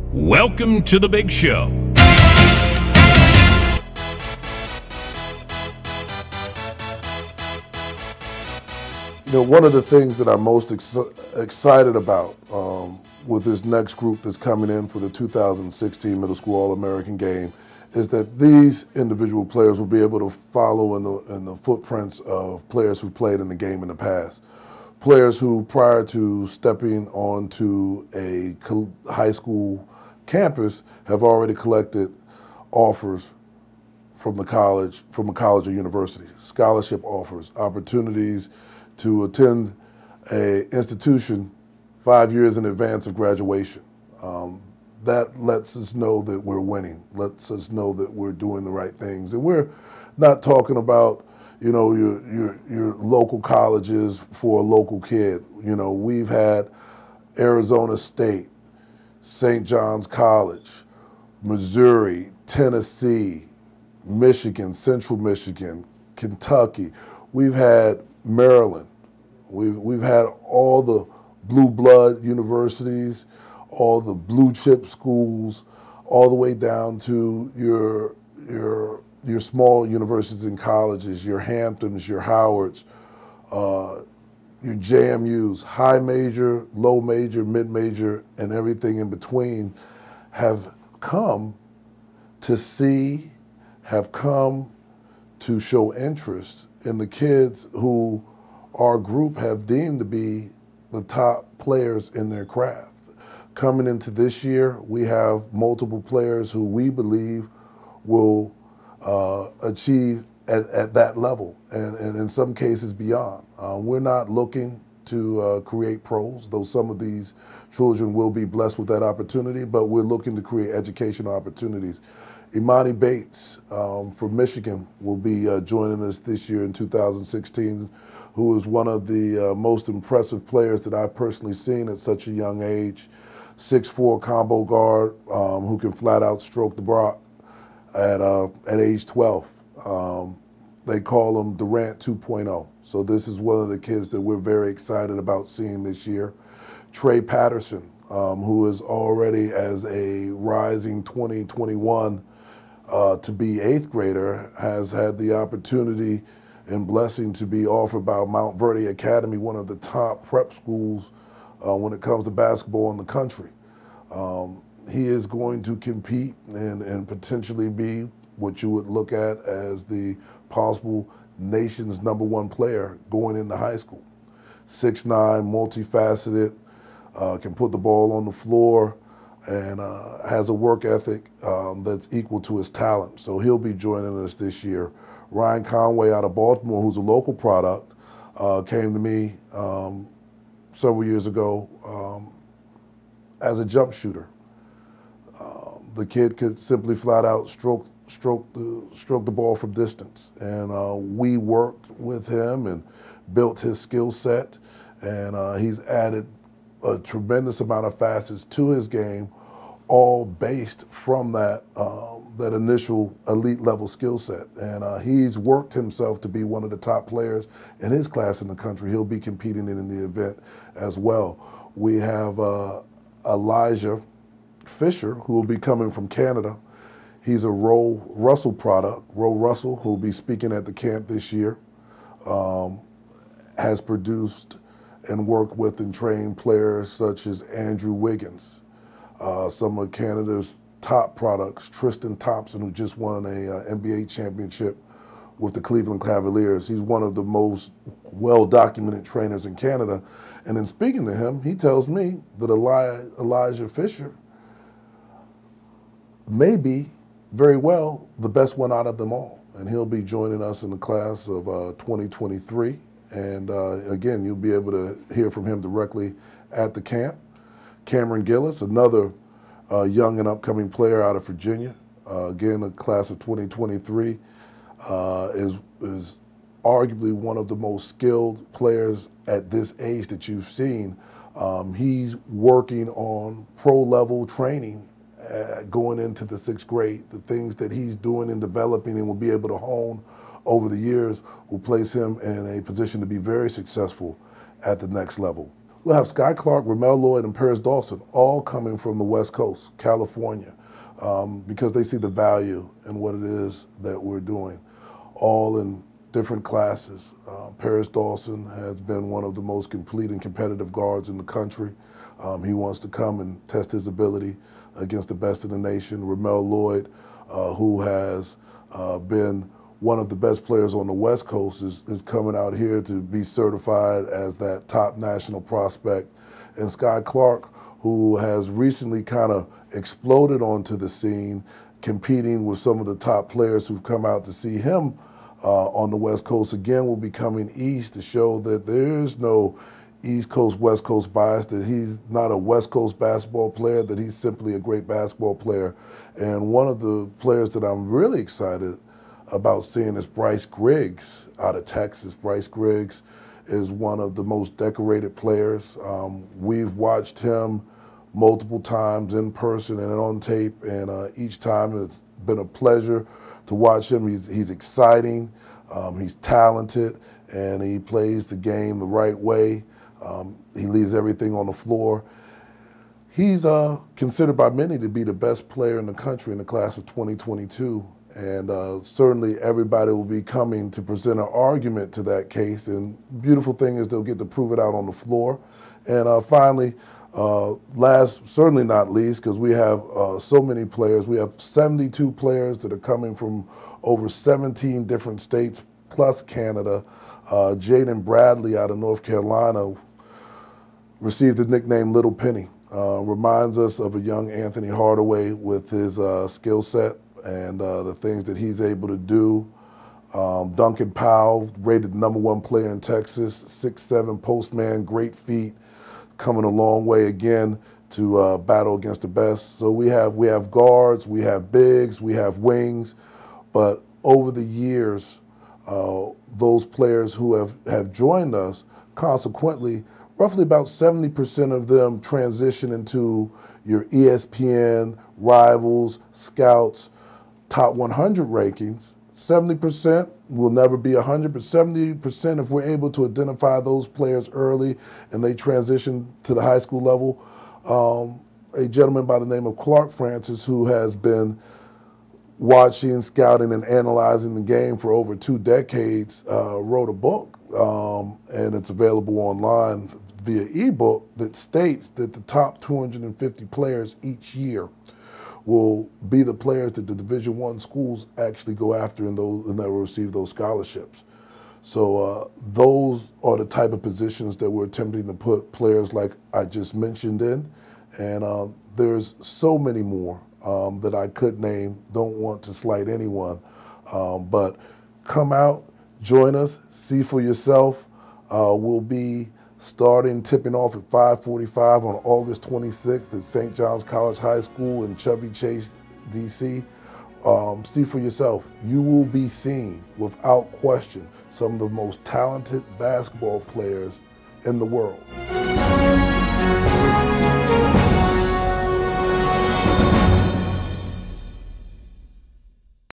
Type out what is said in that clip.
Welcome to the big show. You know, one of the things that I'm most excited about with this next group that's coming in for the 2016 Middle School All-American Game is that these individual players will be able to follow in the footprints of players who played in the game in the past. Players who, prior to stepping onto a high school campus, have already collected offers from a college or university, scholarship offers, opportunities to attend an institution 5 years in advance of graduation. That lets us know that we're winning, lets us know that we're doing the right things. And we're not talking about, you know, your local colleges for a local kid. You know, we've had Arizona State, St. John's College, Missouri, Tennessee, Michigan, Central Michigan, Kentucky. We've had Maryland. We've had all the blue blood universities, all the blue chip schools, all the way down to your small universities and colleges, your Hamptons, your Howards, your JMUs, high major, low major, mid major, and everything in between have come to see, have come to show interest in the kids who our group have deemed to be the top players in their craft. Coming into this year, we have multiple players who we believe will achieve at that level, and in some cases beyond. We're not looking to create pros, though some of these children will be blessed with that opportunity, but we're looking to create educational opportunities. Imani Bates from Michigan will be joining us this year in 2016, who is one of the most impressive players that I've personally seen at such a young age. 6'4" combo guard who can flat out stroke the rock at age 12. They call him Durant 2.0. So this is one of the kids that we're very excited about seeing this year. Trey Patterson, who is already as a rising 2021 to be 8th grader, has had the opportunity and blessing to be offered by Mount Verde Academy, one of the top prep schools when it comes to basketball in the country. He is going to compete and potentially be what you would look at as the possible nation's #1 player going into high school. 6'9", multifaceted, can put the ball on the floor, and has a work ethic that's equal to his talent. So he'll be joining us this year. Ryan Conway out of Baltimore, who's a local product, came to me several years ago as a jump shooter. The kid could simply flat out stroke the ball from distance, and we worked with him and built his skill set, and he's added a tremendous amount of facets to his game, all based from that that initial elite level skill set. And he's worked himself to be one of the top players in his class in the country. He'll be competing in the event as well. We have Elijah Fisher, who will be coming from Canada. He's a Roe Russell product. Roe Russell, who will be speaking at the camp this year, has produced and worked with and trained players such as Andrew Wiggins, some of Canada's top products, Tristan Thompson, who just won an NBA championship with the Cleveland Cavaliers. He's one of the most well-documented trainers in Canada. And in speaking to him, he tells me that Elijah Fisher may be very well the best one out of them all. And he'll be joining us in the class of 2023. And again, you'll be able to hear from him directly at the camp. Cameron Gillis, another young and upcoming player out of Virginia, again, the class of 2023, is arguably one of the most skilled players at this age that you've seen. He's working on pro-level training going into the 6th grade. The things that he's doing and developing and will be able to hone over the years will place him in a position to be very successful at the next level. we'll have Sky Clark, Ramel Lloyd, and Paris Dawson all coming from the West Coast, California, because they see the value in what it is that we're doing, all in different classes. Paris Dawson has been one of the most complete and competitive guards in the country. He wants to come and test his ability against the best in the nation. Ramel Lloyd, who has been one of the best players on the West Coast, is coming out here to be certified as that top national prospect. And Sky Clark, who has recently kind of exploded onto the scene, competing with some of the top players who've come out to see him on the West Coast, again will be coming east to show that there's no East Coast, West Coast bias, that he's not a West Coast basketball player, that he's simply a great basketball player. And one of the players that I'm really excited about seeing is Bryce Griggs out of Texas. Bryce Griggs is one of the most decorated players. We've watched him multiple times in person and on tape, and each time it's been a pleasure to watch him. He's exciting, he's talented, and he plays the game the right way. He leaves everything on the floor. He's considered by many to be the best player in the country in the class of 2022. And certainly everybody will be coming to present an argument to that case. And beautiful thing is they'll get to prove it out on the floor. And finally, last, certainly not least, because we have so many players. We have 72 players that are coming from over 17 different states, plus Canada. Jaden Bradley out of North Carolina received the nickname Little Penny. Reminds us of a young Anthony Hardaway with his skill set and the things that he's able to do. Duncan Powell, rated the #1 player in Texas, 6'7" postman, great feet, coming a long way again to battle against the best. So we have guards, we have bigs, we have wings, but over the years, those players who have joined us, consequently, roughly about 70% of them transition into your ESPN, Rivals, Scouts, top 100 rankings. 70% will never be 100, but 70% if we're able to identify those players early and they transition to the high school level. A gentleman by the name of Clark Francis, who has been watching, scouting, and analyzing the game for over 2 decades, wrote a book, and it's available online via ebook, that states that the top 250 players each year will be the players that the Division I schools actually go after and that will receive those scholarships. So those are the type of positions that we're attempting to put players like I just mentioned in, and there's so many more that I could name. Don't want to slight anyone, but come out, join us, see for yourself. We'll be tipping off at 5:45 on August 26th at St. John's College High School in Chevy Chase, D.C. See for yourself. You will be seeing, without question, some of the most talented basketball players in the world.